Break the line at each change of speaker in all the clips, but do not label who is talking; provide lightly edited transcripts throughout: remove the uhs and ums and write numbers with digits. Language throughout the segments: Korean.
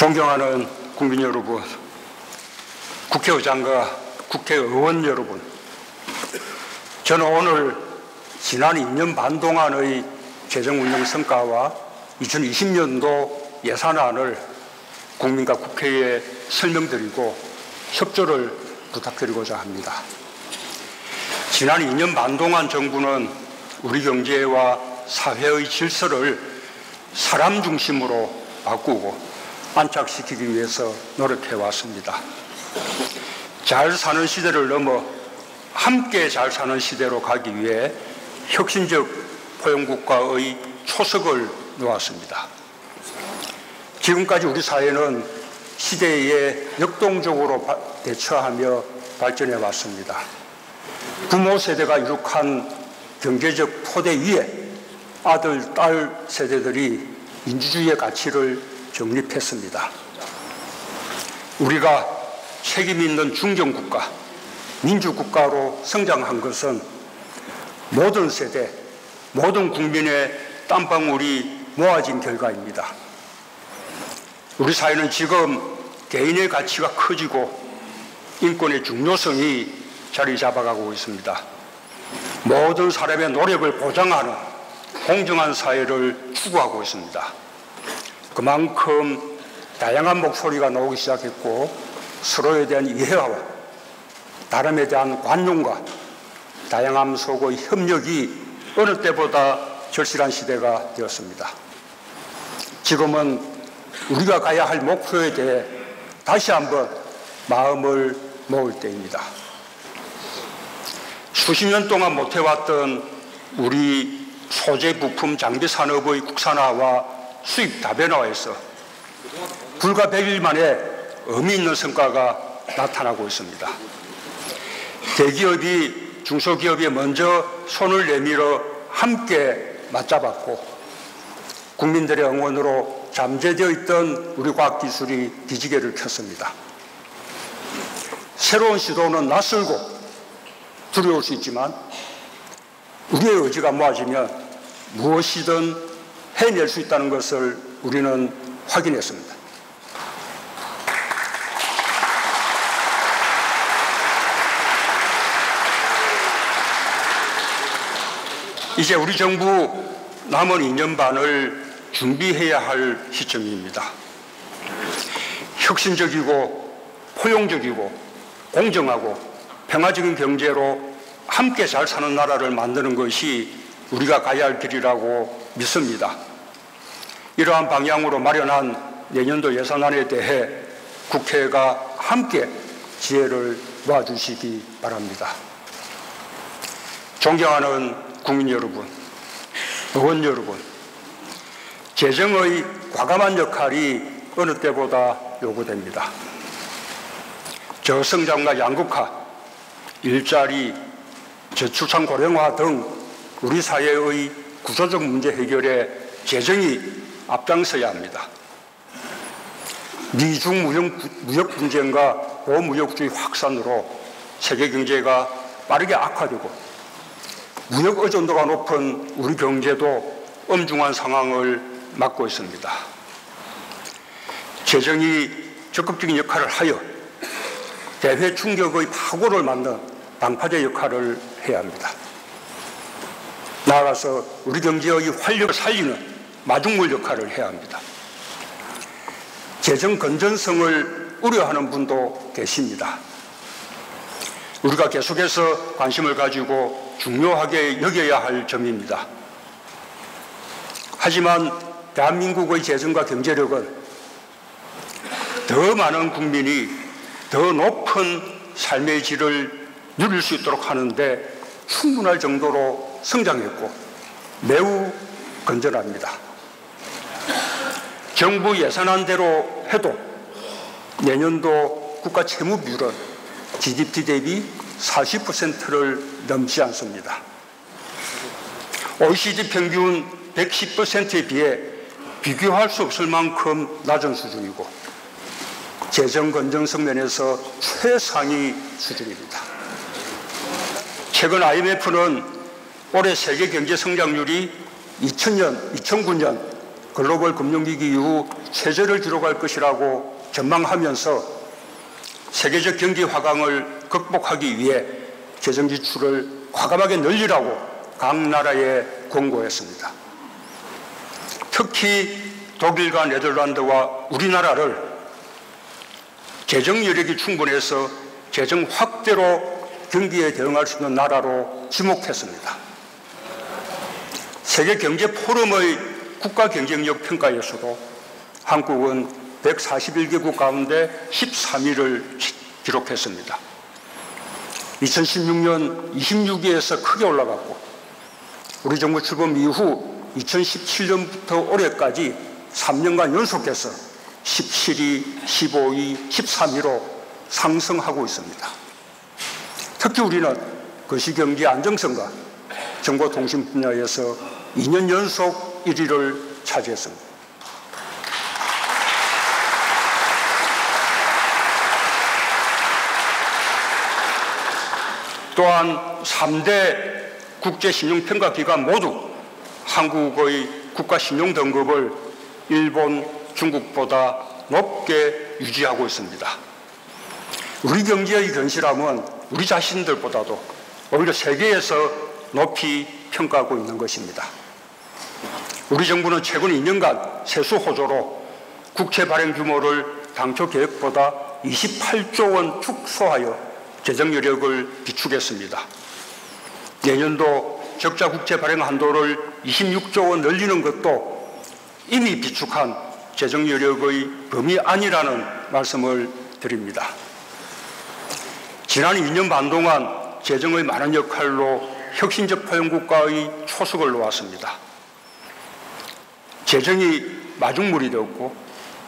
존경하는 국민 여러분, 국회의장과 국회의원 여러분, 저는 오늘 지난 2년 반 동안의 재정운영 성과와 2020년도 예산안을 국민과 국회에 설명드리고 협조를 부탁드리고자 합니다. 지난 2년 반 동안 정부는 우리 경제와 사회의 질서를 사람 중심으로 바꾸고 안착시키기 위해서 노력해 왔습니다. 잘 사는 시대를 넘어 함께 잘 사는 시대로 가기 위해 혁신적 포용국가의 초석을 놓았습니다. 지금까지 우리 사회는 시대에 역동적으로 대처하며 발전해 왔습니다. 부모 세대가 이룩한 경제적 토대 위에 아들, 딸 세대들이 민주주의의 가치를 정립했습니다. 우리가 책임 있는 중견국가, 민주국가로 성장한 것은 모든 세대, 모든 국민의 땀방울이 모아진 결과입니다. 우리 사회는 지금 개인의 가치가 커지고 인권의 중요성이 자리 잡아가고 있습니다. 모든 사람의 노력을 보장하는 공정한 사회를 추구하고 있습니다. 그만큼 다양한 목소리가 나오기 시작했고 서로에 대한 이해와 다름에 대한 관용과 다양함 속의 협력이 어느 때보다 절실한 시대가 되었습니다. 지금은 우리가 가야 할 목표에 대해 다시 한번 마음을 모을 때입니다. 수십 년 동안 못해왔던 우리 소재, 부품, 장비 산업의 국산화와 수입 다변화에서 불과 100일 만에 의미 있는 성과가 나타나고 있습니다. 대기업이 중소기업에 먼저 손을 내밀어 함께 맞잡았고 국민들의 응원으로 잠재되어 있던 우리 과학기술이 기지개를 켰습니다. 새로운 시도는 낯설고 두려울 수 있지만 우리의 의지가 모아지면 무엇이든 해낼 수 있다는 것을 우리는 확인했습니다. 이제 우리 정부 남은 2년 반을 준비해야 할 시점입니다. 혁신적이고 포용적이고 공정하고 평화적인 경제로 함께 잘 사는 나라를 만드는 것이 우리가 가야 할 길이라고 믿습니다. 이러한 방향으로 마련한 내년도 예산안에 대해 국회가 함께 지혜를 모아주시기 바랍니다. 존경하는 국민 여러분, 의원 여러분, 재정의 과감한 역할이 어느 때보다 요구됩니다. 저성장과 양극화, 일자리, 저출산 고령화 등 우리 사회의 구조적 문제 해결에 재정이 앞장서야 합니다. 미중 무역 분쟁과 고무역주의 확산으로 세계 경제가 빠르게 악화되고 무역 의존도가 높은 우리 경제도 엄중한 상황을 맞고 있습니다. 재정이 적극적인 역할을 하여 대외 충격의 파고를 막는 방파제 역할을 해야 합니다. 나아가서 우리 경제의 활력을 살리는 마중물 역할을 해야 합니다. 재정 건전성을 우려하는 분도 계십니다. 우리가 계속해서 관심을 가지고 중요하게 여겨야 할 점입니다. 하지만 대한민국의 재정과 경제력은 더 많은 국민이 더 높은 삶의 질을 누릴 수 있도록 하는데 충분할 정도로 성장했고 매우 건전합니다. 정부 예산안대로 해도 내년도 국가 채무 비율은 GDP 대비 40%를 넘지 않습니다. OECD 평균 110%에 비해 비교할 수 없을 만큼 낮은 수준이고 재정 건전성 면에서 최상위 수준입니다. 최근 IMF는 올해 세계 경제 성장률이 2009년 글로벌 금융위기 이후 최저를 기록할 것이라고 전망하면서 세계적 경기 화강을 극복하기 위해 재정 지출을 과감하게 늘리라고 각 나라에 권고했습니다. 특히 독일과 네덜란드와 우리나라를 재정 여력이 충분해서 재정 확대로 경기에 대응할 수 있는 나라로 지목했습니다. 세계경제포럼의 국가경쟁력 평가에서도 한국은 141개국 가운데 13위를 기록했습니다. 2016년 26위에서 크게 올라갔고 우리 정부 출범 이후 2017년부터 올해까지 3년간 연속해서 17위, 15위, 13위로 상승하고 있습니다. 특히 우리는 거시경기 안정성과 정보통신 분야에서 2년 연속 1위를 차지했습니다. 또한 3대 국제신용평가기관 모두 한국의 국가신용등급을 일본, 중국보다 높게 유지하고 있습니다. 우리 경제의 견실함은 우리 자신들보다도 오히려 세계에서 높이 평가하고 있는 것입니다. 우리 정부는 최근 2년간 세수 호조로 국채 발행 규모를 당초 계획보다 28조 원 축소하여 재정 여력을 비축했습니다. 내년도 적자 국채 발행 한도를 26조 원 늘리는 것도 이미 비축한 재정 여력의 범위 아니라는 말씀을 드립니다. 지난 2년 반 동안 재정의 많은 역할로 혁신적 포용국가의 초석을 놓았습니다. 재정이 마중물이 되었고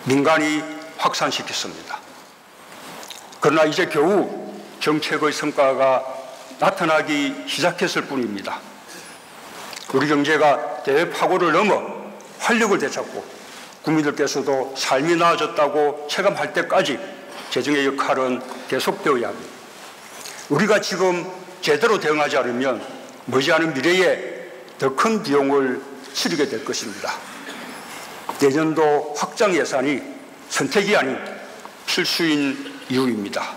민간이 확산시켰습니다. 그러나 이제 겨우 정책의 성과가 나타나기 시작했을 뿐입니다. 우리 경제가 대파고를 넘어 활력을 되찾고 국민들께서도 삶이 나아졌다고 체감할 때까지 재정의 역할은 계속되어야 합니다. 우리가 지금 제대로 대응하지 않으면 머지않은 미래에 더 큰 비용을 치르게 될 것입니다. 내년도 확장 예산이 선택이 아닌 필수인 이유입니다.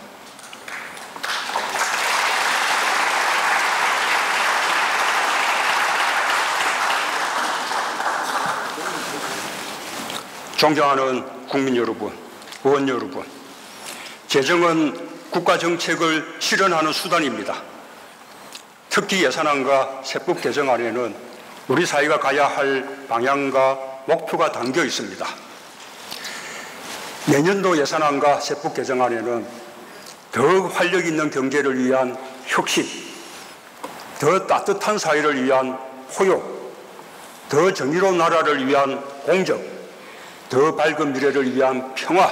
존경하는 국민 여러분, 의원 여러분, 재정은 국가 정책을 실현하는 수단입니다. 특히 예산안과 세법 개정안에는 우리 사회가 가야 할 방향과 목표가 담겨 있습니다. 내년도 예산안과 세법 개정안에는 더욱 활력 있는 경제를 위한 혁신, 더 따뜻한 사회를 위한 포용, 더 정의로운 나라를 위한 공정, 더 밝은 미래를 위한 평화,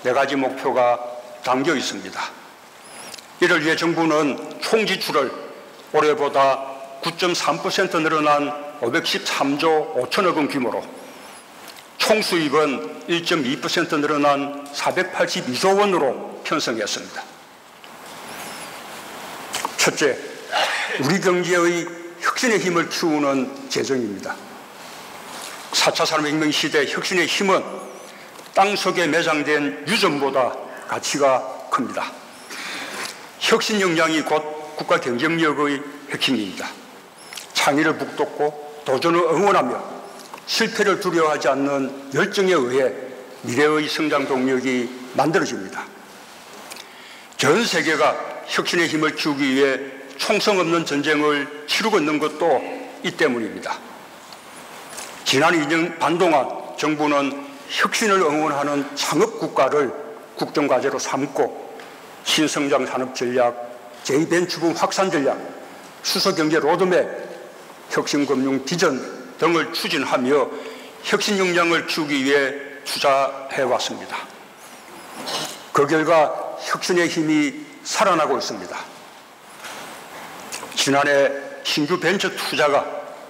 4가지 목표가 담겨 있습니다. 이를 위해 정부는 총 지출을 올해보다 9.3% 늘어난 513조 5천억 원 규모로, 총 수입은 1.2% 늘어난 482조 원으로 편성했습니다. 첫째, 우리 경제의 혁신의 힘을 키우는 재정입니다. 4차 산업혁명 시대 혁신의 힘은 땅속에 매장된 유전보다 가치가 큽니다. 혁신 역량이 곧 국가 경쟁력의 핵심입니다. 창의를 북돋고 도전을 응원하며 실패를 두려워하지 않는 열정에 의해 미래의 성장 동력이 만들어집니다. 전 세계가 혁신의 힘을 키우기 위해 총성 없는 전쟁을 치르고 있는 것도 이 때문입니다. 지난 2년 반 동안 정부는 혁신을 응원하는 창업국가를 국정과제로 삼고 신성장 산업 전략, 제2벤처붐 확산 전략, 수소경제 로드맵, 혁신금융 비전 등을 추진하며 혁신 역량을 키우기 위해 투자해왔습니다. 그 결과 혁신의 힘이 살아나고 있습니다. 지난해 신규 벤처 투자가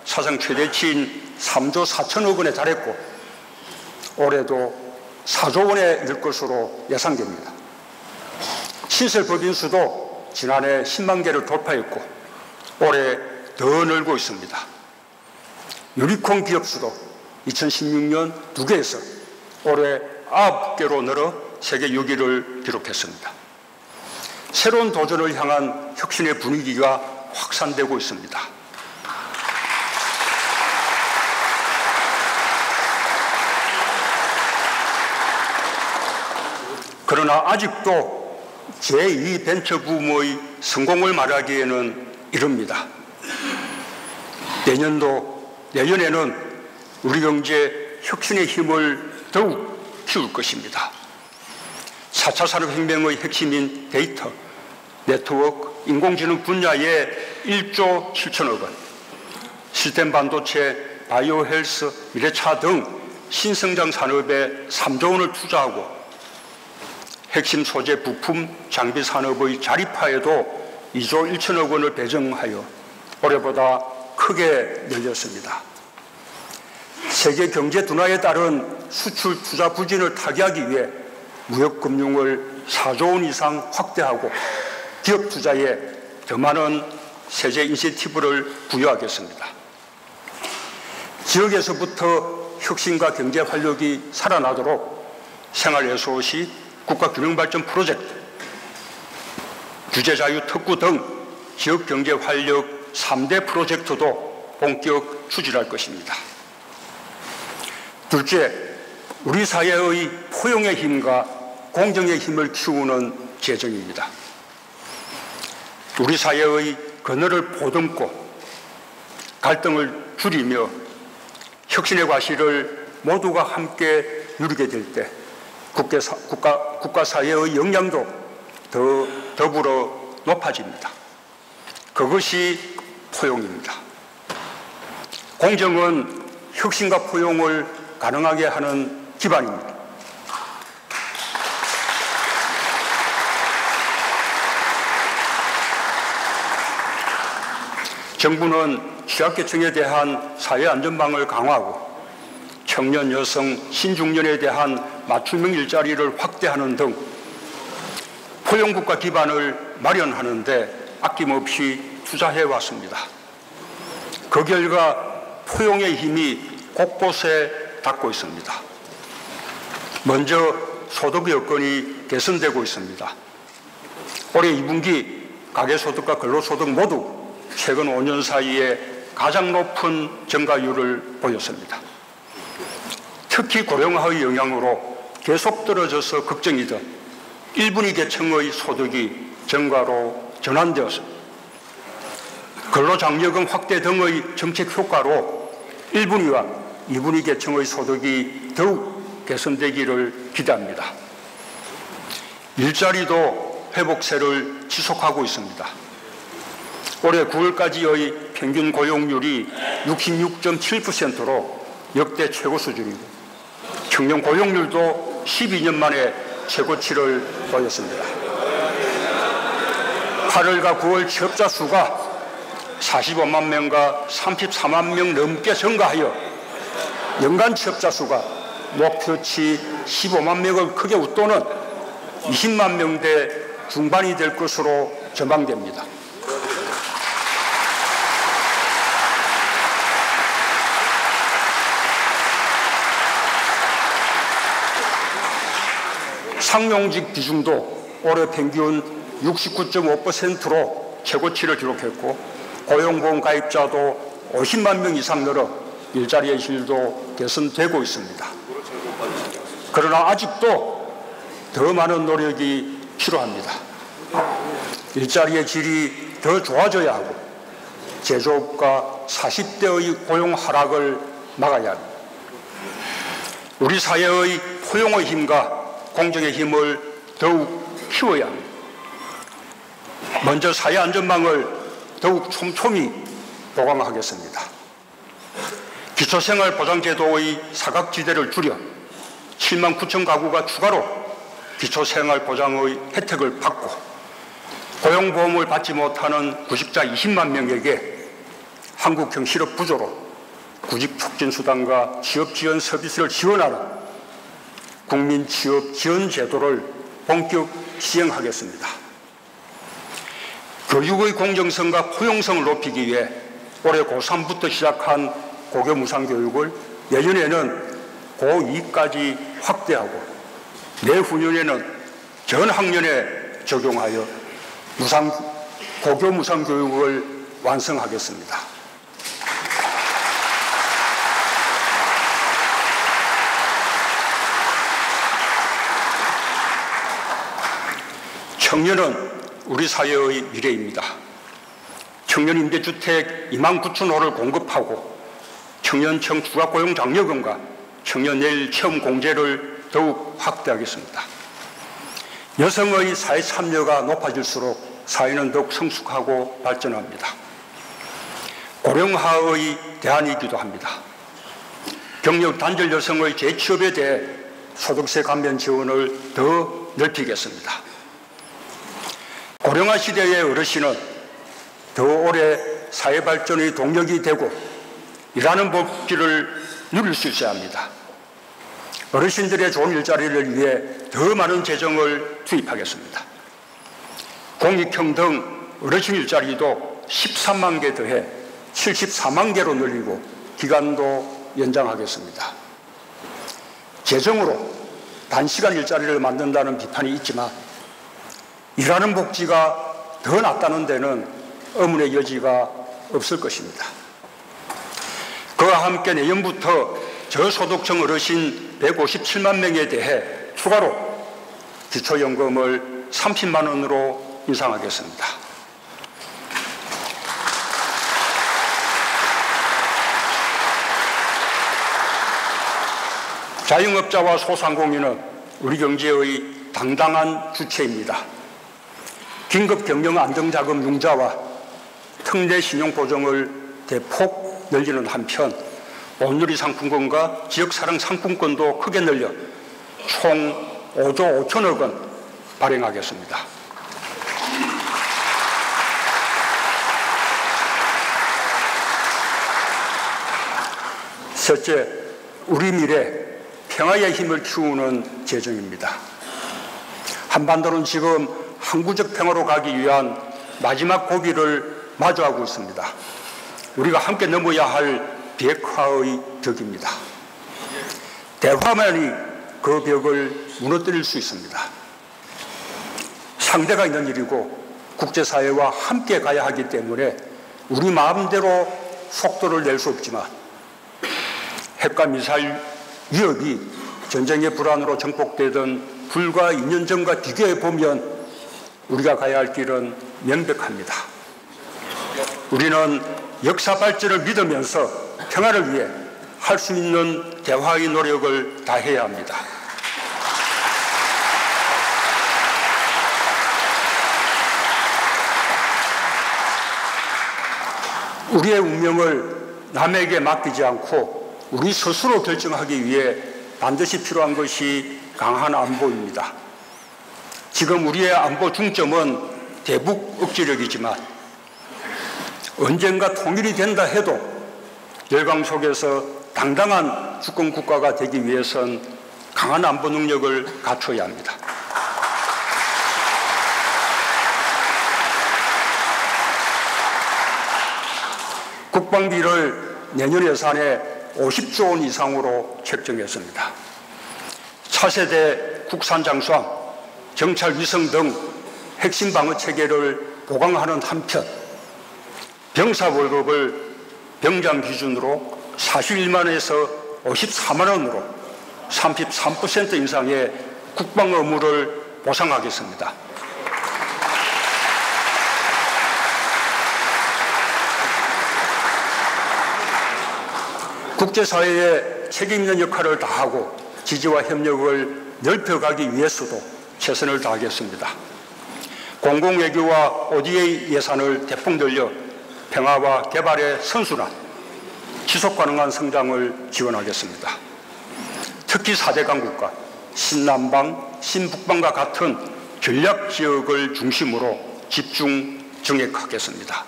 사상 최대치인 3조 4천억 원에 달했고 올해도 4조 원에 이를 것으로 예상됩니다. 신설법인 수도 지난해 10만 개를 돌파했고 올해 더 늘고 있습니다. 유니콘 기업 수도 2016년 2개에서 올해 9개로 늘어 세계 6위를 기록했습니다. 새로운 도전을 향한 혁신의 분위기가 확산되고 있습니다. 그러나 아직도 제2 벤처붐의 성공을 말하기에는 이릅니다. 내년에는 우리 경제 혁신의 힘을 더욱 키울 것입니다. 4차 산업혁명의 핵심인 데이터, 네트워크, 인공지능 분야에 1조 7천억 원, 시스템 반도체, 바이오 헬스, 미래차 등 신성장 산업에 3조 원을 투자하고 핵심 소재 부품 장비 산업의 자립화에도 2조 1천억 원을 배정하여 올해보다 크게 늘렸습니다. 세계 경제 둔화에 따른 수출 투자 부진을 타개하기 위해 무역금융을 4조 원 이상 확대하고 기업 투자에 더 많은 세제 인센티브를 부여하겠습니다. 지역에서부터 혁신과 경제 활력이 살아나도록 생활예술시 국가균형발전 프로젝트, 규제자유 특구 등 지역경제 활력 3대 프로젝트도 본격 추진할 것입니다. 둘째, 우리 사회의 포용의 힘과 공정의 힘을 키우는 재정입니다. 우리 사회의 그늘을 보듬고 갈등을 줄이며 혁신의 과실을 모두가 함께 누리게 될 때 국가 사회의 역량도 더불어 높아집니다. 그것이 포용입니다. 공정은 혁신과 포용을 가능하게 하는 기반입니다. 정부는 취약계층에 대한 사회안전망을 강화하고 청년, 여성, 신중년에 대한 맞춤형 일자리를 확대하는 등 포용국가 기반을 마련하는 데 아낌없이 투자해 왔습니다. 그 결과 포용의 힘이 곳곳에 닿고 있습니다. 먼저 소득 여건이 개선되고 있습니다. 올해 2분기 가계소득과 근로소득 모두 최근 5년 사이에 가장 높은 증가율을 보였습니다. 특히 고령화의 영향으로 계속 떨어져서 걱정이던 1분위 계층의 소득이 증가로 전환되었습니다. 근로장려금 확대 등의 정책 효과로 1분위와 2분위 계층의 소득이 더욱 개선되기를 기대합니다. 일자리도 회복세를 지속하고 있습니다. 올해 9월까지의 평균 고용률이 66.7%로 역대 최고 수준이고 청년 고용률도 12년 만에 최고치를 보였습니다. 8월과 9월 취업자 수가 45만 명과 34만 명 넘게 증가하여 연간 취업자 수가 목표치 15만 명을 크게 웃도는 20만 명대 중반이 될 것으로 전망됩니다. 상용직 비중도 올해 평균 69.5%로 최고치를 기록했고 고용보험 가입자도 50만 명 이상 늘어 일자리의 질도 개선되고 있습니다. 그러나 아직도 더 많은 노력이 필요합니다. 일자리의 질이 더 좋아져야 하고 제조업과 40대의 고용 하락을 막아야 합니다. 우리 사회의 포용의 힘과 공정의 힘을 더욱 키워야 합니다. 먼저 사회안전망을 더욱 촘촘히 보강하겠습니다. 기초생활보장제도의 사각지대를 줄여 7만 9천 가구가 추가로 기초생활보장의 혜택을 받고 고용보험을 받지 못하는 구직자 20만 명에게 한국형 실업부조로 구직촉진수당과 취업지원 서비스를 지원하는 국민취업지원제도를 본격 시행하겠습니다. 교육의 공정성과 포용성을 높이기 위해 올해 고3부터 시작한 고교무상교육을 내년에는 고2까지 확대하고 내후년에는 전 학년에 적용하여 고교 무상 교육을 완성하겠습니다. 청년은 우리 사회의 미래입니다. 청년 임대주택 29,000호를 공급하고 청년청 추가고용 장려금과 청년 내일 체험 공제를 더욱 확대하겠습니다. 여성의 사회 참여가 높아질수록 사회는 더욱 성숙하고 발전합니다. 고령화의 대안이기도 합니다. 경력 단절 여성의 재취업에 대해 소득세 감면 지원을 더 넓히겠습니다. 고령화 시대의 어르신은 더 오래 사회 발전의 동력이 되고 일하는 복지를 누릴 수 있어야 합니다. 어르신들의 좋은 일자리를 위해 더 많은 재정을 투입하겠습니다. 공익형 등 어르신 일자리도 13만 개 더해 74만 개로 늘리고 기간도 연장하겠습니다. 재정으로 단시간 일자리를 만든다는 비판이 있지만 일하는 복지가 더 낫다는 데는 의문의 여지가 없을 것입니다. 그와 함께 내년부터 저소득층 어르신 157만 명에 대해 추가로 기초연금을 30만 원으로 인상하겠습니다. 자영업자와 소상공인은 우리 경제의 당당한 주체입니다. 긴급 경영 안정자금 융자와 특례 신용보증을 대폭 늘리는 한편 온누리 상품권과 지역사랑 상품권도 크게 늘려 총 5조 5천억 원 발행하겠습니다. 셋째, 우리 미래 평화의 힘을 키우는 재정입니다. 한반도는 지금 항구적 평화로 가기 위한 마지막 고비를 마주하고 있습니다. 우리가 함께 넘어야 할 비핵화의 벽입니다. 대화만이 그 벽을 무너뜨릴 수 있습니다. 상대가 있는 일이고 국제사회와 함께 가야 하기 때문에 우리 마음대로 속도를 낼 수 없지만 핵과 미사일 위협이 전쟁의 불안으로 정복되던 불과 2년 전과 비교해 보면 우리가 가야 할 길은 명백합니다. 우리는 역사 발전을 믿으면서 평화를 위해 할 수 있는 대화의 노력을 다해야 합니다. 우리의 운명을 남에게 맡기지 않고 우리 스스로 결정하기 위해 반드시 필요한 것이 강한 안보입니다. 지금 우리의 안보 중점은 대북 억지력이지만 언젠가 통일이 된다 해도 열강 속에서 당당한 주권 국가가 되기 위해선 강한 안보 능력을 갖춰야 합니다. 국방비를 내년 예산에 50조 원 이상으로 책정했습니다. 차세대 국산 잠수함, 정찰 위성 등 핵심 방어 체계를 보강하는 한편 병사 월급을 병장 기준으로 41만에서 54만 원으로 33% 인상의 국방 의무를 보상하겠습니다. 국제사회에 책임 있는 역할을 다하고 지지와 협력을 넓혀가기 위해서도 최선을 다하겠습니다. 공공외교와 ODA 예산을 대폭 늘려 평화와 개발의 선순환, 지속가능한 성장을 지원하겠습니다. 특히 4대 강국과 신남방, 신북방과 같은 전략지역을 중심으로 집중 정액하겠습니다.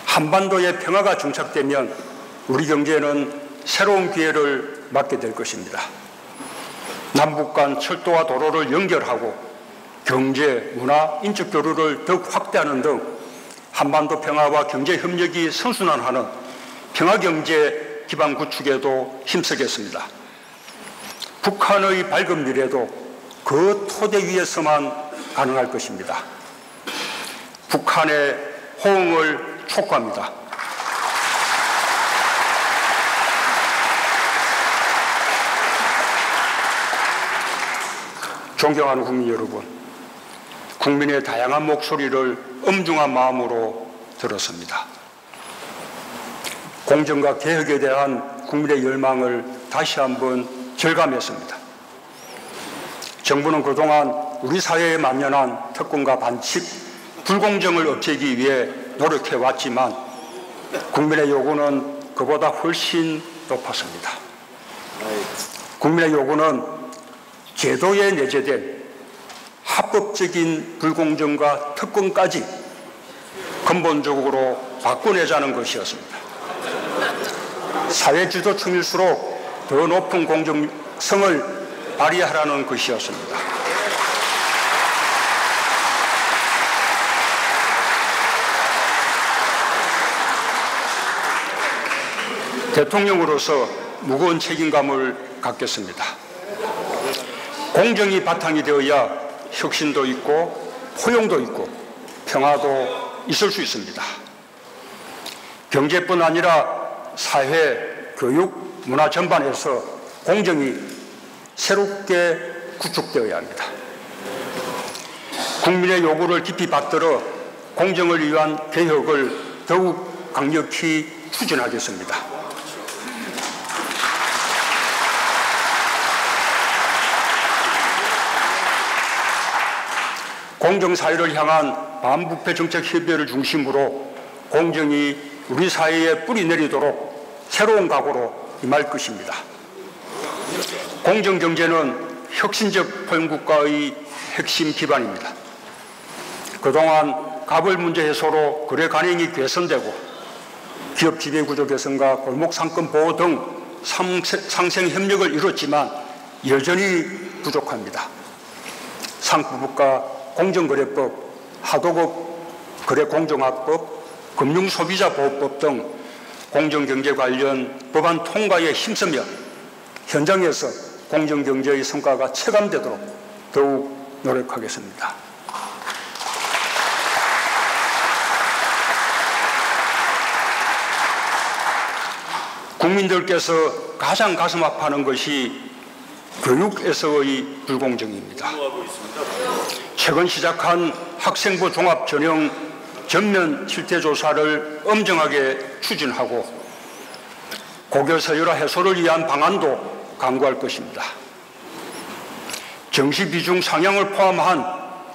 한반도의 평화가 정착되면 우리 경제는 새로운 기회를 맞게 될 것입니다. 남북 간 철도와 도로를 연결하고 경제, 문화, 인적 교류를 더욱 확대하는 등 한반도 평화와 경제 협력이 선순환하는 평화경제 기반 구축에도 힘쓰겠습니다. 북한의 밝은 미래도 그 토대 위에서만 가능할 것입니다. 북한의 호응을 촉구합니다. 존경하는 국민 여러분, 국민의 다양한 목소리를 엄중한 마음으로 들었습니다. 공정과 개혁에 대한 국민의 열망을 다시 한번 절감했습니다. 정부는 그동안 우리 사회에 만연한 특권과 반칙, 불공정을 없애기 위해 노력해왔지만 국민의 요구는 그보다 훨씬 높았습니다. 국민의 요구는 제도에 내재된 합법적인 불공정과 특권까지 근본적으로 바꿔내자는 것이었습니다. 사회주도 층일수록 더 높은 공정성을 발휘하라는 것이었습니다. 대통령으로서 무거운 책임감을 갖겠습니다. 공정이 바탕이 되어야 혁신도 있고 포용도 있고 평화도 있을 수 있습니다. 경제뿐 아니라 사회, 교육, 문화 전반에서 공정이 새롭게 구축되어야 합니다. 국민의 요구를 깊이 받들어 공정을 위한 개혁을 더욱 강력히 추진하겠습니다. 공정사회를 향한 반부패 정책 협의회를 중심으로 공정이 우리 사회에 뿌리 내리도록 새로운 각오로 임할 것입니다. 공정경제는 혁신적 포용국가의 핵심 기반입니다. 그동안 가벌 문제 해소로 거래 관행이 개선되고 기업 지배구조 개선과 골목상권 보호 등 상생 협력을 이뤘지만 여전히 부족합니다. 상부부가 공정거래법, 하도급 거래공정화법, 금융소비자보호법 등 공정경제 관련 법안 통과에 힘쓰며 현장에서 공정경제의 성과가 체감되도록 더욱 노력하겠습니다. 국민들께서 가장 가슴 아파하는 것이 교육에서의 불공정입니다. 최근 시작한 학생부 종합 전형 전면 실태 조사를 엄정하게 추진하고 고교 서열화 해소를 위한 방안도 강구할 것입니다. 정시 비중 상향을 포함한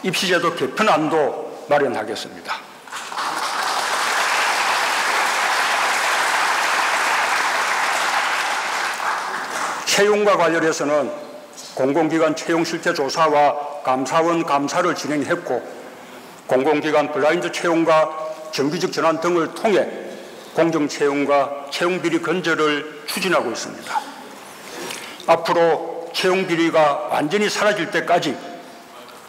입시제도 개편안도 마련하겠습니다. 채용과 관련해서는 공공기관 채용 실태 조사와 감사원 감사를 진행했고 공공기관 블라인드 채용과 정규직 전환 등을 통해 공정채용과 채용비리 건절을 추진하고 있습니다. 앞으로 채용비리가 완전히 사라질 때까지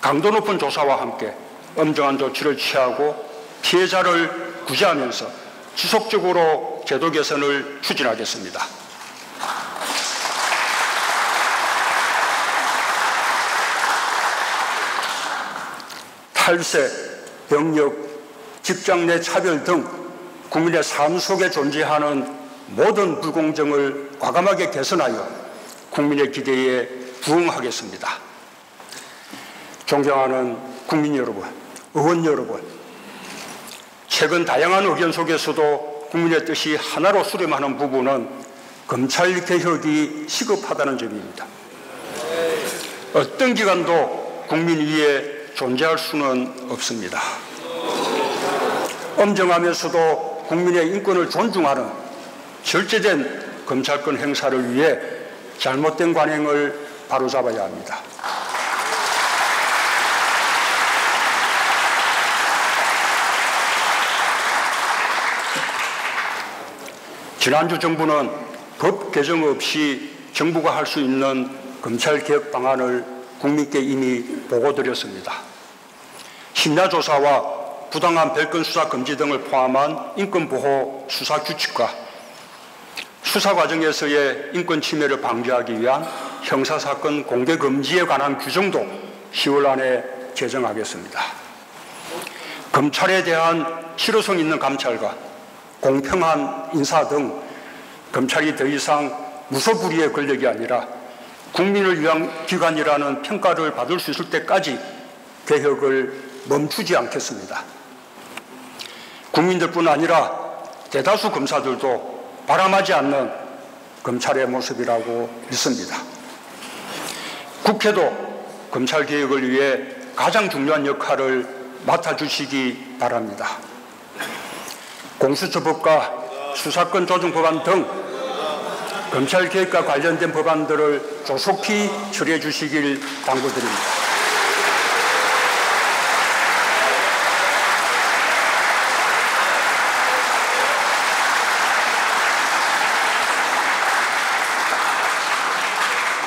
강도 높은 조사와 함께 엄정한 조치를 취하고 피해자를 구제하면서 지속적으로 제도 개선을 추진하겠습니다. 탈세, 병력, 직장 내 차별 등 국민의 삶 속에 존재하는 모든 불공정을 과감하게 개선하여 국민의 기대에 부응하겠습니다. 존경하는 국민 여러분, 의원 여러분, 최근 다양한 의견 속에서도 국민의 뜻이 하나로 수렴하는 부분은 검찰 개혁이 시급하다는 점입니다. 어떤 기관도 국민 위에 존재할 수는 없습니다. 엄정하면서도 국민의 인권을 존중하는 절제된 검찰권 행사를 위해 잘못된 관행을 바로잡아야 합니다. 지난주 정부는 법 개정 없이 정부가 할 수 있는 검찰개혁 방안을 국민께 이미 보고드렸습니다. 심야조사와 부당한 별건 수사 금지 등을 포함한 인권보호 수사규칙과 수사 과정에서의 인권 침해를 방지하기 위한 형사사건 공개 금지에 관한 규정도 10월 안에 제정하겠습니다. 검찰에 대한 실효성 있는 감찰과 공평한 인사 등 검찰이 더 이상 무소불위의 권력이 아니라 국민을 위한 기관이라는 평가를 받을 수 있을 때까지 개혁을 멈추지 않겠습니다. 국민들뿐 아니라 대다수 검사들도 바람하지 않는 검찰의 모습이라고 믿습니다. 국회도 검찰 개혁을 위해 가장 중요한 역할을 맡아주시기 바랍니다. 공수처법과 수사권 조정 법안 등 검찰 개혁과 관련된 법안들을 조속히 처리해 주시길 당부드립니다.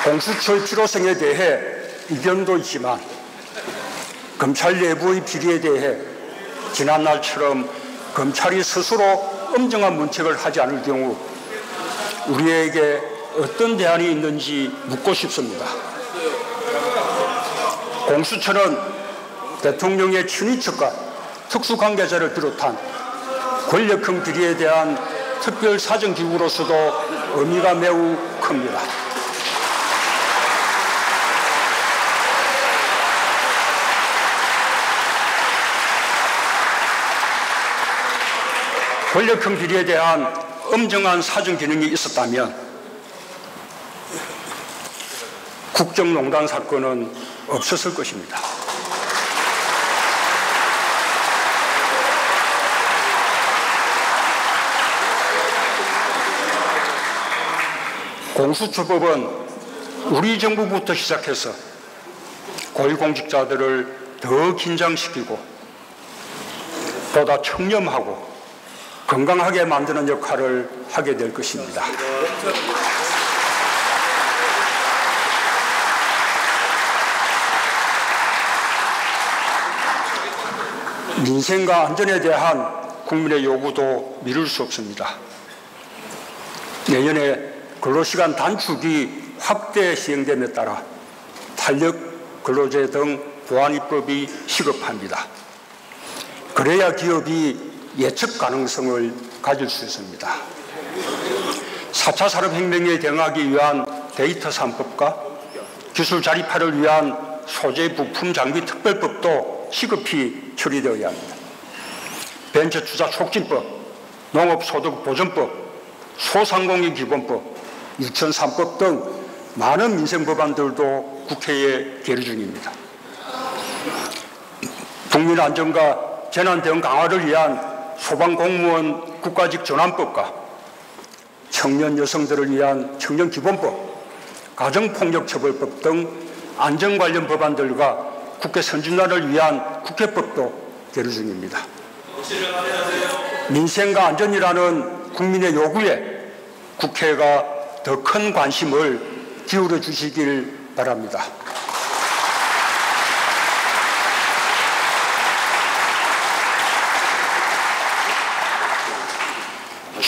공수처의 필요성에 대해 이견도 있지만 검찰 내부의 비리에 대해 지난날처럼 검찰이 스스로 엄정한 문책을 하지 않을 경우 우리에게 어떤 대안이 있는지 묻고 싶습니다. 공수처는 대통령의 친인척과 특수관계자를 비롯한 권력형 비리에 대한 특별사정기구로서도 의미가 매우 큽니다. 권력형 비리에 대한 엄정한 사정 기능이 있었다면 국정농단 사건은 없었을 것입니다. 공수처법은 우리 정부부터 시작해서 고위공직자들을 더 긴장시키고 보다 청렴하고 건강하게 만드는 역할을 하게 될 것입니다. 민생과 안전에 대한 국민의 요구도 미룰 수 없습니다. 내년에 근로시간 단축이 확대 시행됨에 따라 탄력 근로제 등 보완 입법이 시급합니다. 그래야 기업이 예측 가능성을 가질 수 있습니다. 4차 산업혁명에 대응하기 위한 데이터 3법과 기술 자립화를 위한 소재 부품 장비 특별법도 시급히 처리되어야 합니다. 벤처투자 촉진법, 농업소득보전법, 소상공인 기본법, 유치원 3법 등 많은 민생 법안들도 국회에 계류 중입니다. 국민 안전과 재난 대응 강화를 위한 소방공무원 국가직 전환법과 청년 여성들을 위한 청년기본법, 가정폭력처벌법 등 안전 관련 법안들과 국회 선진화를 위한 국회법도 계류 중입니다. 민생과 안전이라는 국민의 요구에 국회가 더 큰 관심을 기울여 주시길 바랍니다.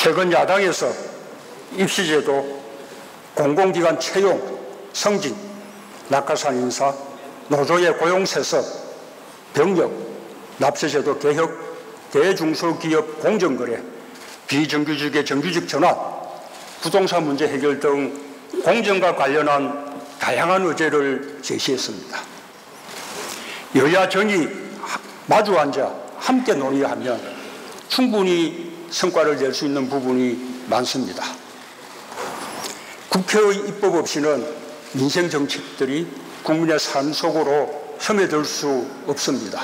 최근 야당에서 입시제도, 공공기관 채용, 승진, 낙하산 인사, 노조의 고용세습, 병역, 납세제도 개혁, 대중소기업 공정거래, 비정규직의 정규직 전환, 부동산 문제 해결 등 공정과 관련한 다양한 의제를 제시했습니다. 여야 정이 마주 앉아 함께 논의하면 충분히 성과를 낼 수 있는 부분이 많습니다. 국회의 입법 없이는 민생 정책들이 국민의 삶 속으로 스며들 수 없습니다.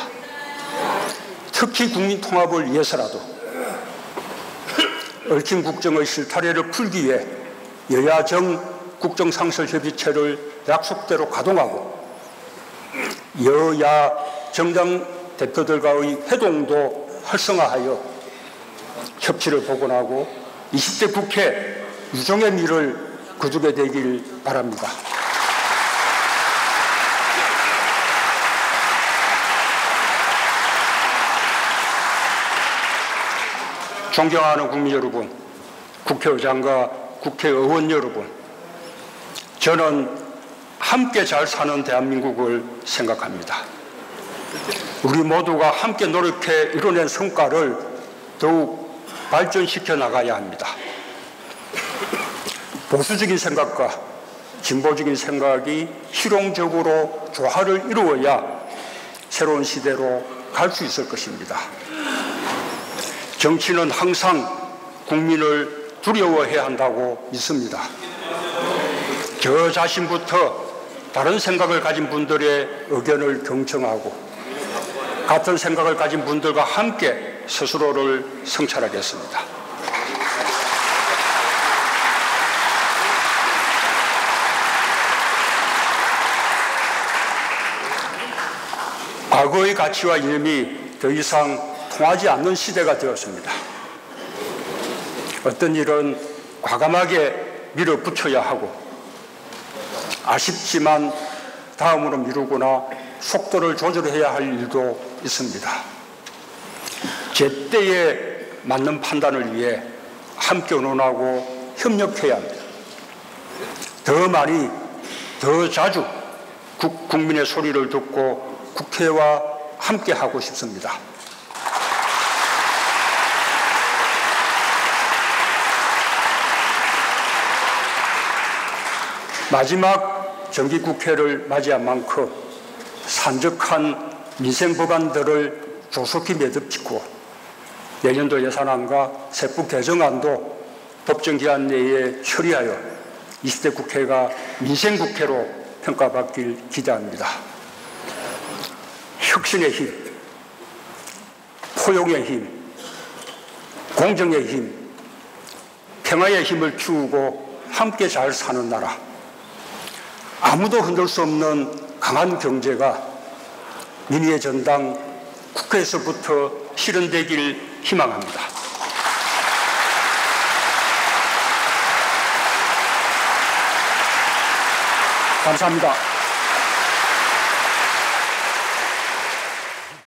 특히 국민 통합을 위해서라도 얽힌 국정의 실타래를 풀기 위해 여야정 국정상설협의체를 약속대로 가동하고 여야 정당 대표들과의 회동도 활성화하여 협치를 복원하고 20대 국회 유종의 미를 거두게 되길 바랍니다. 존경하는 국민 여러분, 국회의장과 국회의원 여러분, 저는 함께 잘 사는 대한민국을 생각합니다. 우리 모두가 함께 노력해 이뤄낸 성과를 더욱 발전시켜 나가야 합니다. 보수적인 생각과 진보적인 생각이 실용적으로 조화를 이루어야 새로운 시대로 갈 수 있을 것입니다. 정치는 항상 국민을 두려워해야 한다고 믿습니다. 저 자신부터 다른 생각을 가진 분들의 의견을 경청하고 같은 생각을 가진 분들과 함께 스스로를 성찰하겠습니다. 과거의 가치와 이념이 더 이상 통하지 않는 시대가 되었습니다. 어떤 일은 과감하게 밀어붙여야 하고 아쉽지만 다음으로 미루거나 속도를 조절해야 할 일도 있습니다. 제때에 맞는 판단을 위해 함께 의논하고 협력해야 합니다. 더 많이, 더 자주 국민의 소리를 듣고 국회와 함께 하고 싶습니다. 마지막 정기국회를 맞이한 만큼 산적한 민생 법안들을 조속히 매듭짓고 내년도 예산안과 세법 개정안도 법정 기한 내에 처리하여 20대 국회가 민생국회로 평가받길 기대합니다. 혁신의 힘, 포용의 힘, 공정의 힘, 평화의 힘을 키우고 함께 잘 사는 나라, 아무도 흔들 수 없는 강한 경제가 민의의 전당 국회에서부터 실현되길 희망합니다. 감사합니다.